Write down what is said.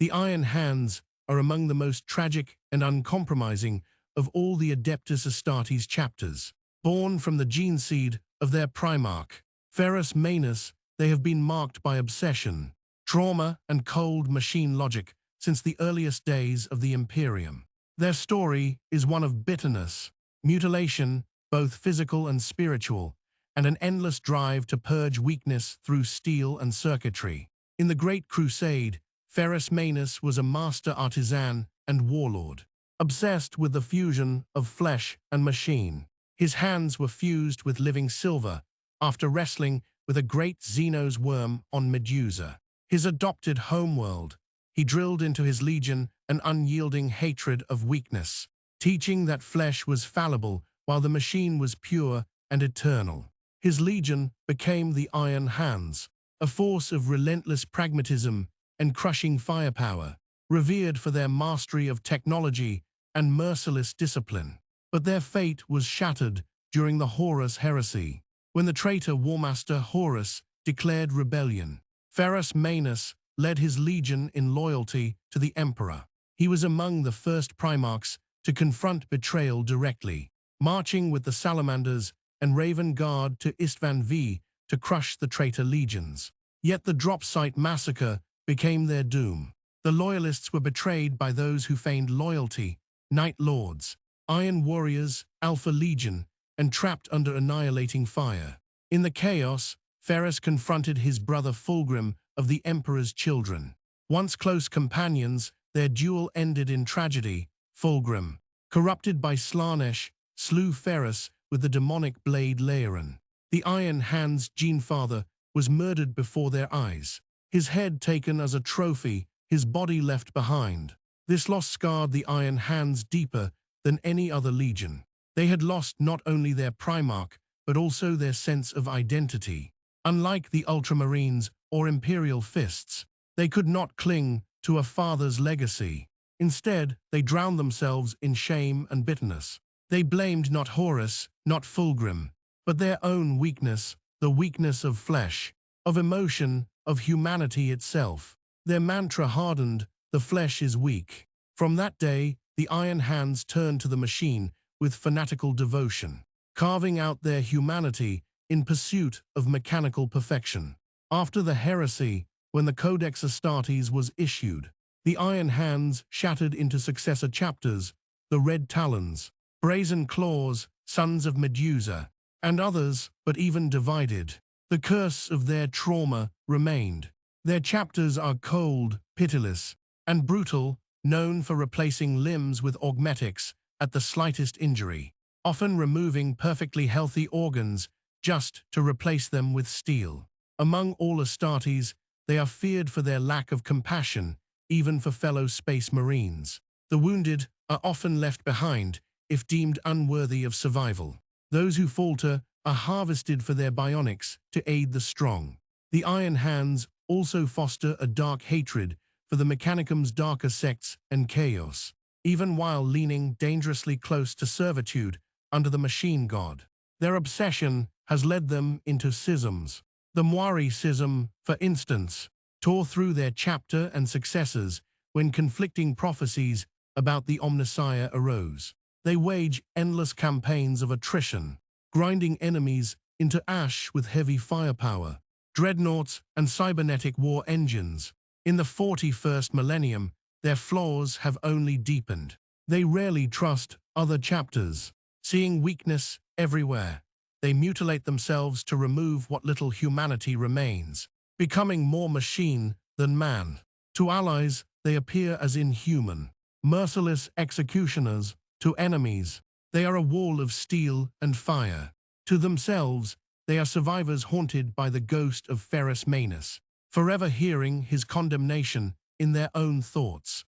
The Iron Hands are among the most tragic and uncompromising of all the Adeptus Astartes chapters. Born from the gene seed of their primarch, Ferrus Manus, they have been marked by obsession, trauma, and cold machine logic since the earliest days of the Imperium. Their story is one of bitterness, mutilation, both physical and spiritual, and an endless drive to purge weakness through steel and circuitry. In the Great Crusade, Ferrus Manus was a master artisan and warlord, obsessed with the fusion of flesh and machine. His hands were fused with living silver after wrestling with a great Xenos worm on Medusa. His adopted homeworld, he drilled into his legion an unyielding hatred of weakness, teaching that flesh was fallible while the machine was pure and eternal. His legion became the Iron Hands, a force of relentless pragmatism and crushing firepower, revered for their mastery of technology and merciless discipline. But their fate was shattered during the Horus heresy, when the traitor Warmaster Horus declared rebellion. Ferrus Manus led his legion in loyalty to the Emperor. He was among the first primarchs to confront betrayal directly, marching with the Salamanders and Raven Guard to Istvan V to crush the traitor legions. Yet the drop site massacre became their doom. The loyalists were betrayed by those who feigned loyalty, Night Lords, Iron Warriors, Alpha Legion, and trapped under annihilating fire. In the chaos, Ferrus confronted his brother Fulgrim of the Emperor's Children. Once close companions, their duel ended in tragedy. Fulgrim, corrupted by Slanesh, slew Ferrus with the demonic blade Laeron. The Iron Hands' Genefather was murdered before their eyes, his head taken as a trophy, his body left behind. This loss scarred the Iron Hands deeper than any other legion. They had lost not only their primarch, but also their sense of identity. Unlike the Ultramarines or Imperial Fists, they could not cling to a father's legacy. Instead, they drowned themselves in shame and bitterness. They blamed not Horus, not Fulgrim, but their own weakness, the weakness of flesh, of emotion, of humanity itself. Their mantra hardened, "The flesh is weak." From that day, the Iron Hands turned to the machine with fanatical devotion, carving out their humanity in pursuit of mechanical perfection. After the heresy, when the Codex Astartes was issued, the Iron Hands shattered into successor chapters, the Red Talons, Brazen Claws, Sons of Medusa, and others, but even divided, the curse of their trauma remained. Their chapters are cold, pitiless, and brutal, known for replacing limbs with augmetics at the slightest injury, often removing perfectly healthy organs just to replace them with steel. Among all Astartes, they are feared for their lack of compassion, even for fellow Space Marines. The wounded are often left behind if deemed unworthy of survival. Those who falter are harvested for their bionics to aid the strong. The Iron Hands also foster a dark hatred for the Mechanicum's darker sects and chaos, even while leaning dangerously close to servitude under the machine god. Their obsession has led them into schisms. The Moiri schism, for instance, tore through their chapter and successors when conflicting prophecies about the Omnissiah arose. They wage endless campaigns of attrition, grinding enemies into ash with heavy firepower, dreadnoughts and cybernetic war engines. In the 41st millennium, their flaws have only deepened. They rarely trust other chapters, seeing weakness everywhere. They mutilate themselves to remove what little humanity remains, becoming more machine than man. To allies, they appear as inhuman, merciless executioners. To enemies, they are a wall of steel and fire. To themselves, they are survivors haunted by the ghost of Ferrus Manus, forever hearing his condemnation in their own thoughts.